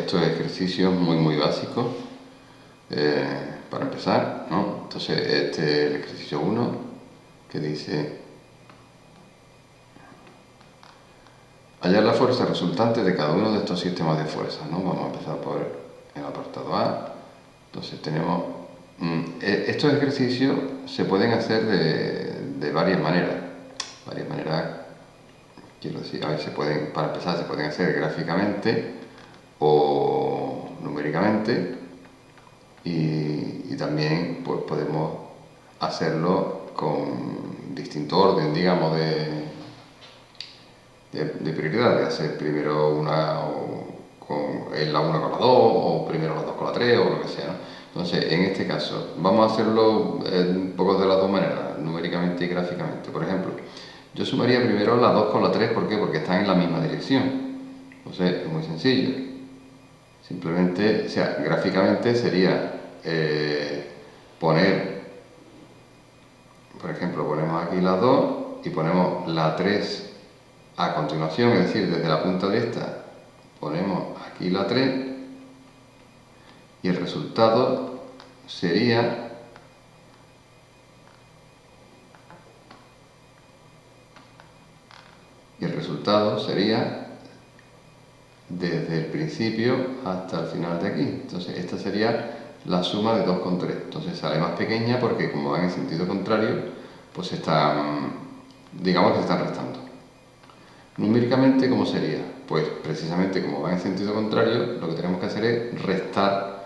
estos ejercicios muy básicos para empezar, ¿no? Entonces, este es el ejercicio 1 que dice: hallar la fuerza resultante de cada uno de estos sistemas de fuerzas, ¿no? Vamos a empezar por el apartado A. Entonces tenemos... estos ejercicios se pueden hacer de varias maneras. Quiero decir, a ver, para empezar, se pueden hacer gráficamente o numéricamente, y también pues podemos hacerlo con distinto orden, digamos, de prioridad, de hacer primero una la 1 con la 2, o primero la 2 con la 3, o lo que sea, ¿no? Entonces, en este caso, vamos a hacerlo un poco de las dos maneras, numéricamente y gráficamente. Por ejemplo, yo sumaría primero la 2 con la 3, ¿por qué? Porque están en la misma dirección. Entonces, es muy sencillo. Simplemente, o sea, gráficamente sería poner, por ejemplo, ponemos aquí la 2 y ponemos la 3 a continuación, es decir, desde la punta de esta ponemos aquí la 3, y el resultado sería desde el principio hasta el final de aquí. Entonces esta sería la suma de 2 con 3. Entonces sale más pequeña porque, como van en sentido contrario, pues digamos que se están restando. Numéricamente, ¿cómo sería? Pues precisamente como va en sentido contrario, lo que tenemos que hacer es restar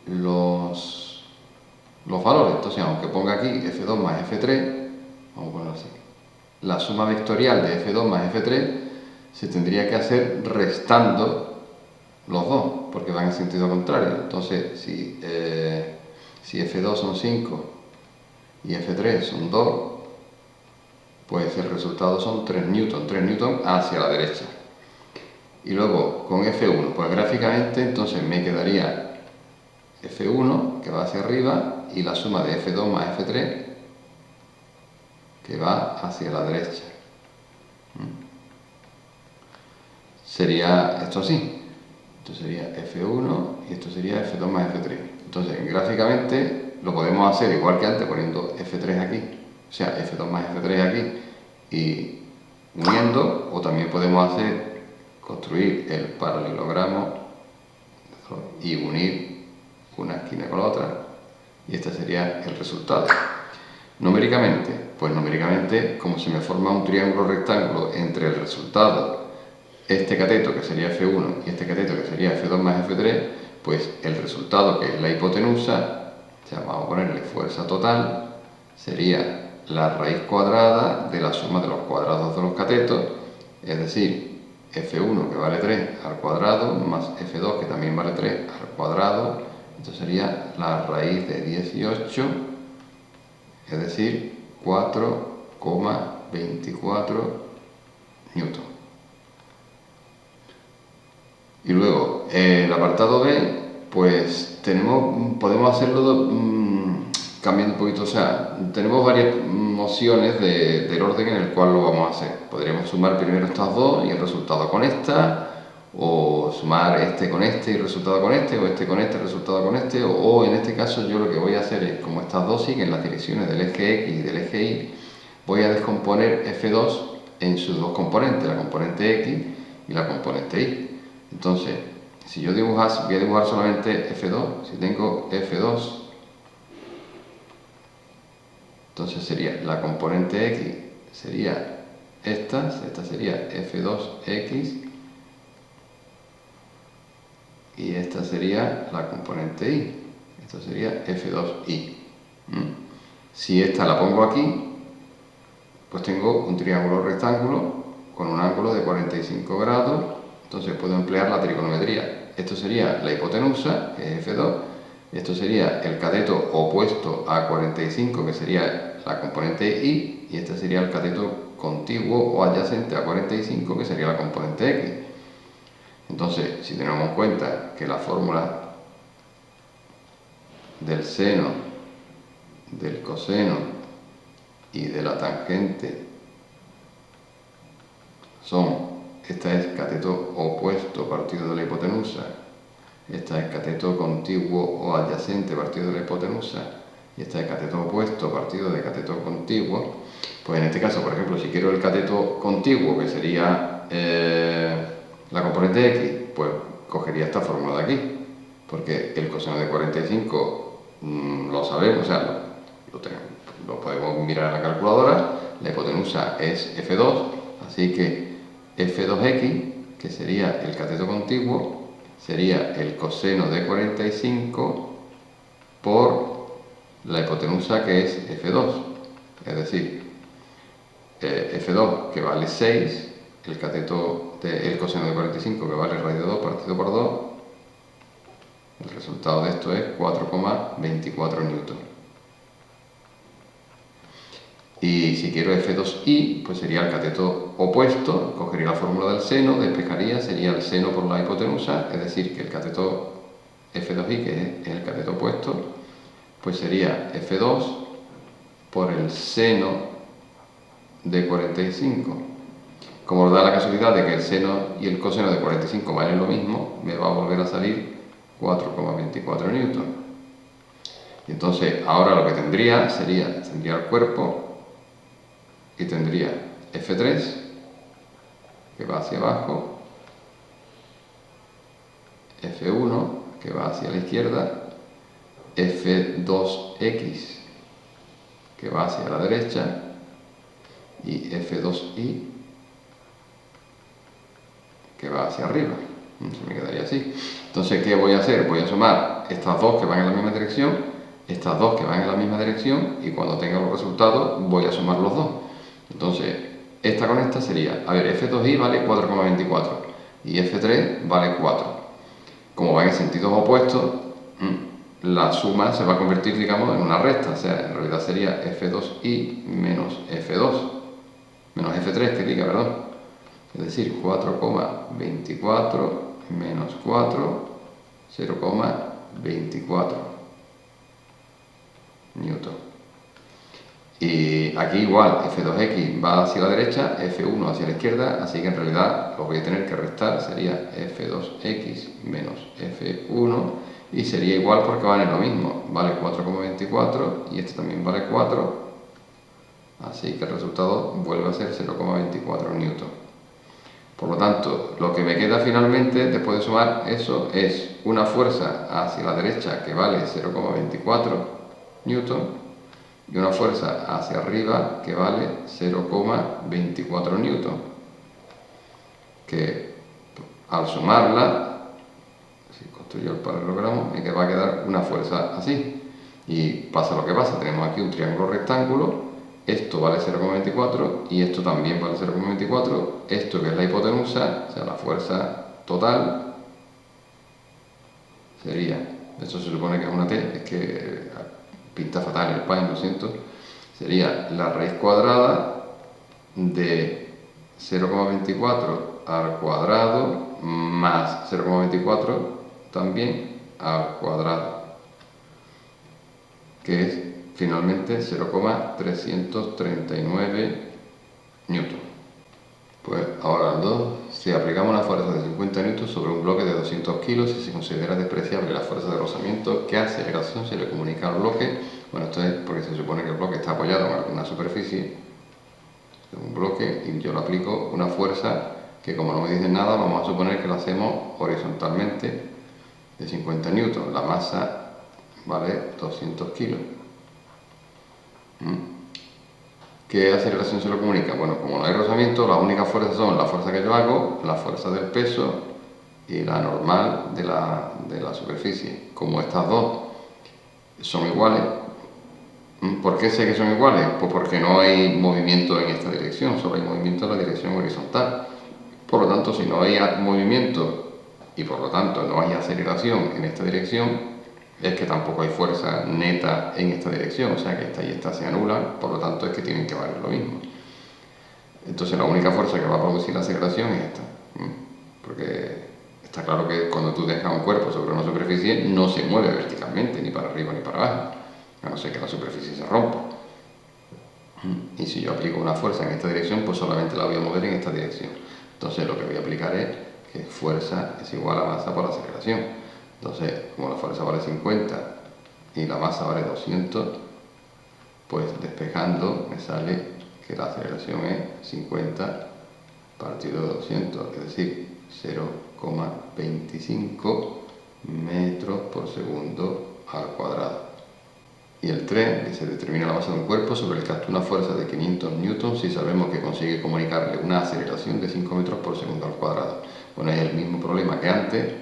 los valores. Entonces, aunque ponga aquí F2 más F3, vamos a ponerlo así, la suma vectorial de F2 más F3 se tendría que hacer restando los dos, porque van en sentido contrario. Entonces, si F2 son 5 y F3 son 2, pues el resultado son 3 newton hacia la derecha. Y luego con F1, pues gráficamente entonces me quedaría F1, que va hacia arriba, y la suma de F2 más F3, que va hacia la derecha. Sería esto así. Esto sería F1 y esto sería F2 más F3. Entonces, gráficamente lo podemos hacer igual que antes, poniendo F3 aquí, o sea, F2 más F3 aquí, y uniendo, o también podemos construir el paralelogramo y unir una esquina con la otra, y este sería el resultado. Numéricamente, pues numéricamente, como se me forma un triángulo rectángulo entre el resultado, este cateto que sería F1 y este cateto que sería F2 más F3, pues el resultado, que es la hipotenusa, o sea, vamos a ponerle fuerza total, sería la raíz cuadrada de la suma de los cuadrados de los catetos, es decir, F1, que vale 3 al cuadrado, más F2, que también vale 3 al cuadrado. Esto sería la raíz de 18, es decir, 4,24 newton. Y luego, el apartado B, pues podemos hacerlo cambiando un poquito, o sea, tenemos varias opciones del orden en el cual lo vamos a hacer. Podríamos sumar primero estas dos y el resultado con esta, o sumar este con este y el resultado con este, o este con este y el resultado con este, o en este caso yo lo que voy a hacer es, como estas dos siguen las direcciones del eje X y del eje Y, voy a descomponer F2 en sus dos componentes, la componente X y la componente Y. Entonces, si yo voy a dibujar solamente F2, si tengo F2, entonces sería la componente X, sería esta sería F2X, y esta sería la componente Y, esto sería F2Y. Si esta la pongo aquí, pues tengo un triángulo rectángulo con un ángulo de 45 grados, entonces puedo emplear la trigonometría. Esto sería la hipotenusa, que es F2, esto sería el cateto opuesto a 45, que sería la componente Y, y este sería el cateto contiguo o adyacente a 45, que sería la componente X. Entonces, si tenemos en cuenta que la fórmula del seno, del coseno y de la tangente esta es cateto opuesto partido de la hipotenusa, esta es cateto contiguo o adyacente partido de la hipotenusa, y esta es cateto opuesto partido de cateto contiguo, pues en este caso, por ejemplo, si quiero el cateto contiguo, que sería la componente x, pues cogería esta fórmula de aquí, porque el coseno de 45 lo sabemos, o sea, lo podemos mirar en la calculadora, la hipotenusa es f2, así que f2x, que sería el cateto contiguo, sería el coseno de 45 por la hipotenusa, que es f2, es decir, f2 que vale 6, el coseno de 45 que vale raíz de 2 partido por 2, el resultado de esto es 4,24 newton. Y si quiero f2i, pues sería el cateto opuesto, cogería la fórmula del seno, despejaría, sería el seno por la hipotenusa, es decir, que el cateto f2i, que es el cateto opuesto, pues sería f2 por el seno de 45. Como nos da la casualidad de que el seno y el coseno de 45 valen lo mismo, me va a volver a salir 4,24 newton. Y entonces ahora lo que tendría el cuerpo y tendría F3 que va hacia abajo, F1 que va hacia la izquierda, F2x que va hacia la derecha y F2i que va hacia arriba. Se me quedaría así. Entonces, ¿qué voy a hacer? Voy a sumar estas dos que van en la misma dirección, estas dos que van en la misma dirección, y cuando tenga los resultados voy a sumar los dos. Entonces, esta con esta sería, a ver, F2i vale 4,24 y F3 vale 4. Como van en sentidos opuestos, la suma se va a convertir, digamos, en una recta, o sea, en realidad sería F2i menos F2, menos F3, que diga, perdón. Es decir, 4,24 menos 4, 0,24 newton. Y aquí igual, F2x va hacia la derecha, F1 hacia la izquierda, así que en realidad lo voy a tener que restar, sería F2x menos F1, y sería igual porque vale lo mismo, vale 4,24 y este también vale 4, así que el resultado vuelve a ser 0,24 newton. Por lo tanto, lo que me queda finalmente, después de sumar eso, es una fuerza hacia la derecha que vale 0,24 newton y una fuerza hacia arriba que vale 0,24 newton, que al sumarla, si construyo el paralelogramo, me va a quedar una fuerza así. Y pasa lo que pasa, tenemos aquí un triángulo rectángulo, esto vale 0,24 y esto también vale 0,24, esto que es la hipotenusa, o sea, la fuerza total, sería, esto se supone que es una T, es que pinta fatal el Paint, lo siento, sería la raíz cuadrada de 0,24 al cuadrado más 0,24 también al cuadrado, que es finalmente 0,339 newton. Pues ahora el 2, si aplicamos una fuerza de 50 N sobre un bloque de 200 kilos y se considera despreciable la fuerza de rozamiento, ¿qué aceleración se le comunica al bloque? Bueno, esto es porque se supone que el bloque está apoyado en alguna superficie de un bloque y yo le aplico una fuerza que, como no me dicen nada, vamos a suponer que la hacemos horizontalmente de 50 newton. La masa vale 200 kilos. ¿Qué aceleración se le comunica? Bueno, como no hay rozamiento, las únicas fuerzas son la fuerza que yo hago, la fuerza del peso y la normal de la superficie. Como estas dos son iguales, ¿por qué sé que son iguales? Pues porque no hay movimiento en esta dirección, solo hay movimiento en la dirección horizontal. Por lo tanto, si no hay movimiento y por lo tanto no hay aceleración en esta dirección, es que tampoco hay fuerza neta en esta dirección, o sea que esta y esta se anulan, por lo tanto es que tienen que valer lo mismo. Entonces la única fuerza que va a producir la aceleración es esta, porque está claro que cuando tú dejas un cuerpo sobre una superficie no se mueve verticalmente, ni para arriba ni para abajo, a no ser que la superficie se rompa. Y si yo aplico una fuerza en esta dirección, pues solamente la voy a mover en esta dirección. Entonces lo que voy a aplicar es que fuerza es igual a masa por aceleración. Entonces, como la fuerza vale 50 y la masa vale 200, pues despejando me sale que la aceleración es 50 partido de 200, es decir, 0,25 metros por segundo al cuadrado. Y el tren, que se determina la masa de un cuerpo sobre el que actúa una fuerza de 500 newtons si sabemos que consigue comunicarle una aceleración de 5 metros por segundo al cuadrado. Bueno, es el mismo problema que antes.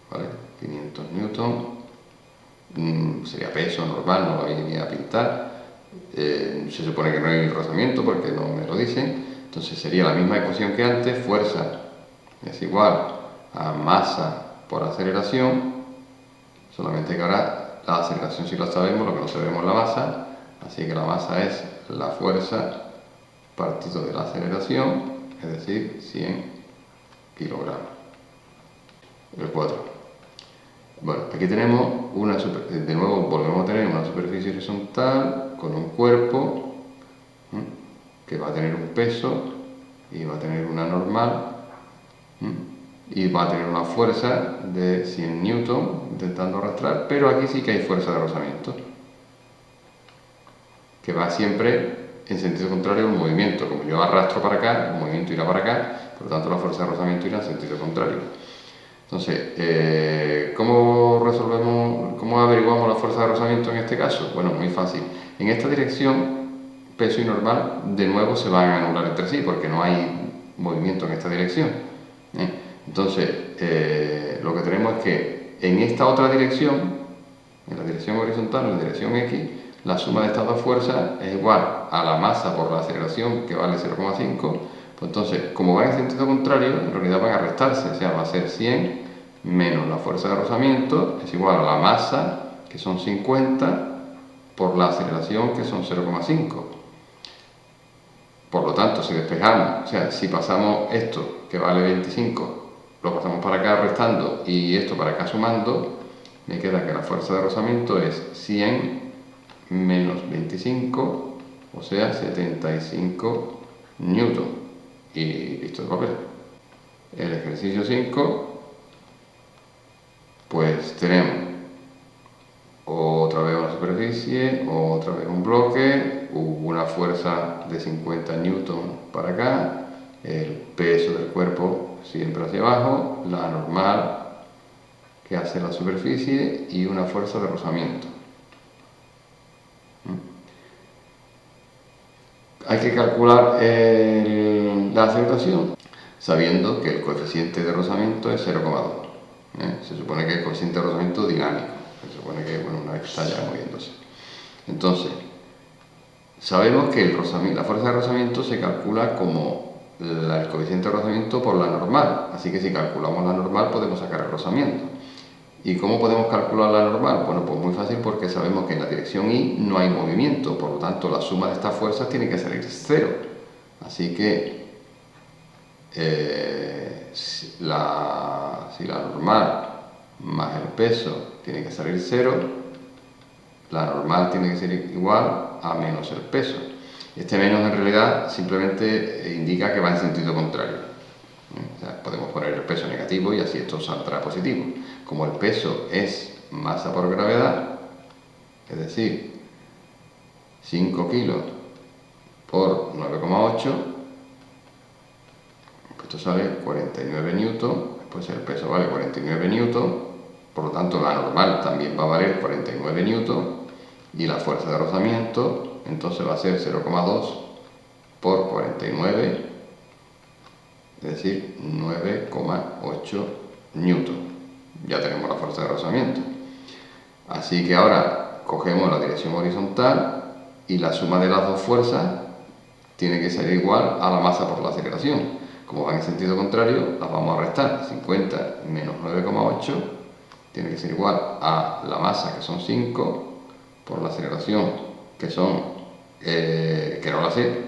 ¿Vale? 500 newtons. Sería peso normal, no lo iría a pintar. Se supone que no hay rozamiento porque no me lo dicen. Entonces sería la misma ecuación que antes. Fuerza es igual a masa por aceleración. Solamente que ahora la aceleración sí la sabemos, lo que no sabemos es la masa, así que la masa es la fuerza partido de la aceleración, es decir, 100 kilogramos. El 4. Bueno, aquí tenemos de nuevo volvemos a tener una superficie horizontal con un cuerpo que va a tener un peso y va a tener una normal. Y va a tener una fuerza de 100 newton intentando arrastrar, pero aquí sí que hay fuerza de rozamiento, que va siempre en sentido contrario al movimiento. Como yo arrastro para acá, el movimiento irá para acá, por lo tanto la fuerza de rozamiento irá en sentido contrario. Entonces, ¿cómo averiguamos la fuerza de rozamiento en este caso? Bueno, muy fácil. En esta dirección, peso y normal de nuevo se van a anular entre sí, porque no hay movimiento en esta dirección. Entonces, lo que tenemos es que en esta otra dirección, en la dirección horizontal, en la dirección X, la suma de estas dos fuerzas es igual a la masa por la aceleración, que vale 0,5. Pues entonces, como van en sentido contrario, en realidad van a restarse, o sea, va a ser 100 menos la fuerza de rozamiento, es igual a la masa, que son 50, por la aceleración, que son 0,5. Por lo tanto, si despejamos, o sea, si pasamos esto, que vale 25, lo pasamos para acá restando y esto para acá sumando, me queda que la fuerza de rozamiento es 100 menos 25, o sea, 75 newton. Y listo de papel. El ejercicio 5, pues tenemos otra vez una superficie, otra vez un bloque, hubo una fuerza de 50 newton para acá, el peso del cuerpo siempre hacia abajo, la normal que hace la superficie y una fuerza de rozamiento. Hay que calcular la aceleración sabiendo que el coeficiente de rozamiento es 0,2. Se supone que el coeficiente de rozamiento dinámico, se supone que una vez está ya moviéndose. Entonces, sabemos que la fuerza de rozamiento se calcula como el coeficiente de rozamiento por la normal, así que si calculamos la normal podemos sacar el rozamiento. ¿Y cómo podemos calcular la normal? Bueno, pues muy fácil, porque sabemos que en la dirección Y no hay movimiento, por lo tanto la suma de estas fuerzas tiene que salir 0. Así que si la normal más el peso tiene que salir 0, la normal tiene que ser igual a menos el peso. Este menos en realidad simplemente indica que va en sentido contrario. O sea, podemos poner el peso negativo y así esto saldrá positivo. Como el peso es masa por gravedad, es decir, 5 kilos por 9,8, esto sale 49 newton, pues el peso vale 49 newton, por lo tanto la normal también va a valer 49 newton y la fuerza de rozamiento entonces va a ser 0,2 por 49, es decir, 9,8 newton. Ya tenemos la fuerza de rozamiento. Así que ahora cogemos la dirección horizontal y la suma de las dos fuerzas tiene que ser igual a la masa por la aceleración. Como van en sentido contrario, las vamos a restar. 50 menos 9,8 tiene que ser igual a la masa, que son 5, por la aceleración, que no la sé,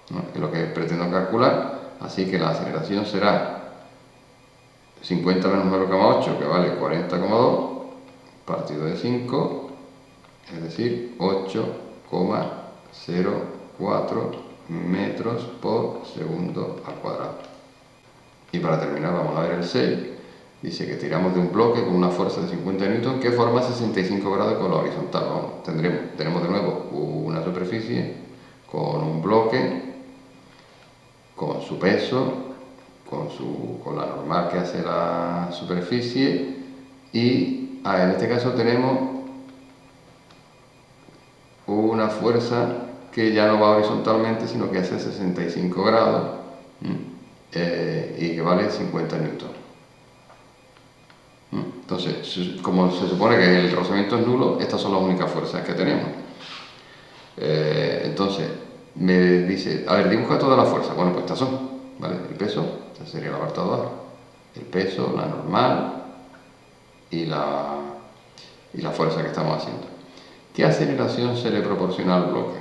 ¿no? Es lo que pretendo calcular. Así que la aceleración será 50 menos 9,8, que vale 40,2, partido de 5, es decir, 8,04 metros por segundo al cuadrado. Y para terminar vamos a ver el 6. Dice que tiramos de un bloque con una fuerza de 50 newton que forma 65 grados con la horizontal. Vamos, tenemos de nuevo una superficie con un bloque, con su peso, con la normal que hace la superficie, y en este caso tenemos una fuerza que ya no va horizontalmente, sino que hace 65 grados y que vale 50 newton. Entonces, como se supone que el rozamiento es nulo, estas son las únicas fuerzas que tenemos. Entonces, me dice, a ver, dibuja todas las fuerzas. Bueno, pues estas son, ¿vale? El peso, esta sería el apartado A. El peso, la normal y la fuerza que estamos haciendo. ¿Qué aceleración se le proporciona al bloque?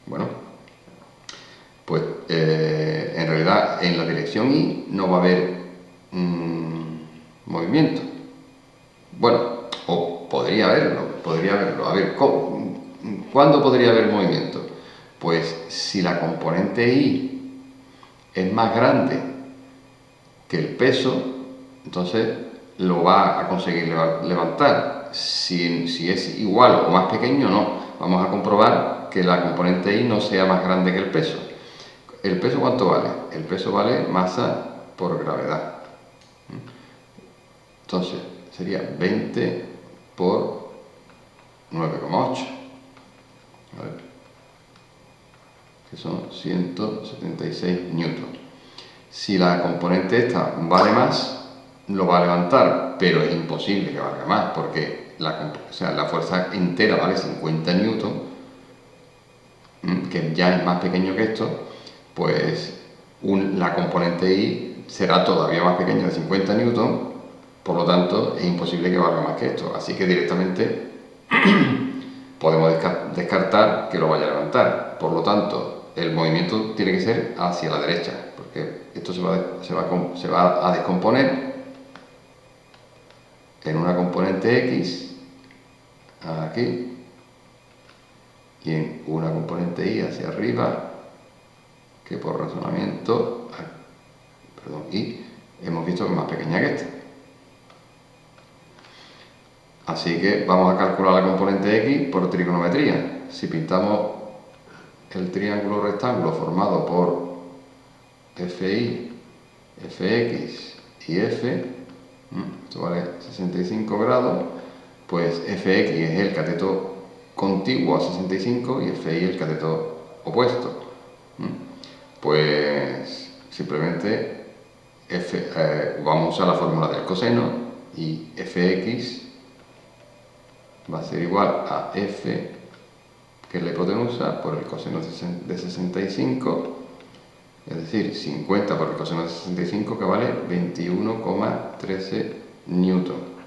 Bueno, pues en realidad en la dirección Y no va a haber movimiento. Bueno, o podría haberlo. A ver, ¿cuándo podría haber movimiento? Pues si la componente Y es más grande que el peso, entonces lo va a conseguir levantar. Si es igual o más pequeño, no. Vamos a comprobar que la componente Y no sea más grande que el peso. ¿El peso cuánto vale? El peso vale masa por gravedad. Entonces sería 20 por 9,8, que son 176 newton. Si la componente esta vale más, lo va a levantar, pero es imposible que valga más, porque la fuerza entera vale 50 newton, que ya es más pequeño que esto, pues la componente Y será todavía más pequeña de 50 newton, por lo tanto es imposible que valga más que esto, así que directamente podemos descartar que lo vaya a levantar. Por lo tanto, el movimiento tiene que ser hacia la derecha, porque esto se va a descomponer en una componente X, aquí, y en una componente Y hacia arriba, que por razonamiento, Y hemos visto que es más pequeña que esta. Así que vamos a calcular la componente X por trigonometría. Si pintamos el triángulo rectángulo formado por FI, FX y F, esto vale 65 grados, pues FX es el cateto contiguo a 65 y FI el cateto opuesto. Pues simplemente vamos a usar la fórmula del coseno, y FX va a ser igual a F, que es la hipotenusa, por el coseno de 65, es decir, 50 por el coseno de 65, que vale 21,13 newton.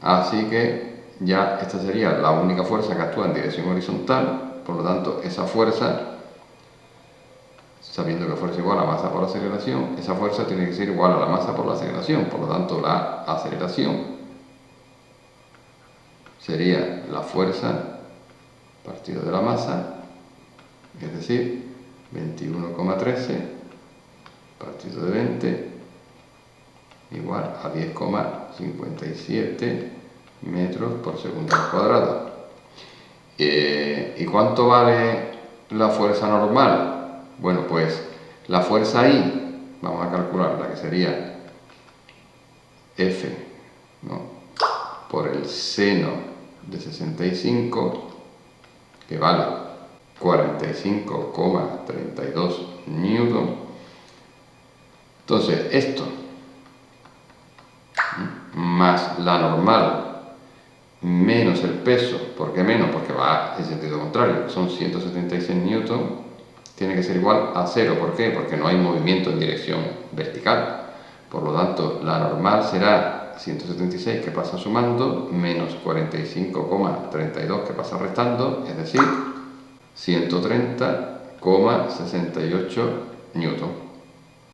Así que ya esta sería la única fuerza que actúa en dirección horizontal, por lo tanto esa fuerza, sabiendo que fuerza igual a masa por aceleración, esa fuerza tiene que ser igual a la masa por la aceleración, por lo tanto la aceleración sería la fuerza partido de la masa, es decir, 21,13 partido de 20 igual a 10,57 metros por segundo al cuadrado. ¿Y cuánto vale la fuerza normal? Bueno, pues la fuerza I, vamos a calcularla, que sería F, ¿no?, por el seno de 65, que vale 45,32 newton. Entonces esto más la normal menos el peso, ¿por qué menos? Porque va en sentido contrario, son 176 newton, tiene que ser igual a 0. ¿Por qué? Porque no hay movimiento en dirección vertical, por lo tanto la normal será 176, que pasa sumando, menos 45,32, que pasa restando, es decir, 130,68 newton.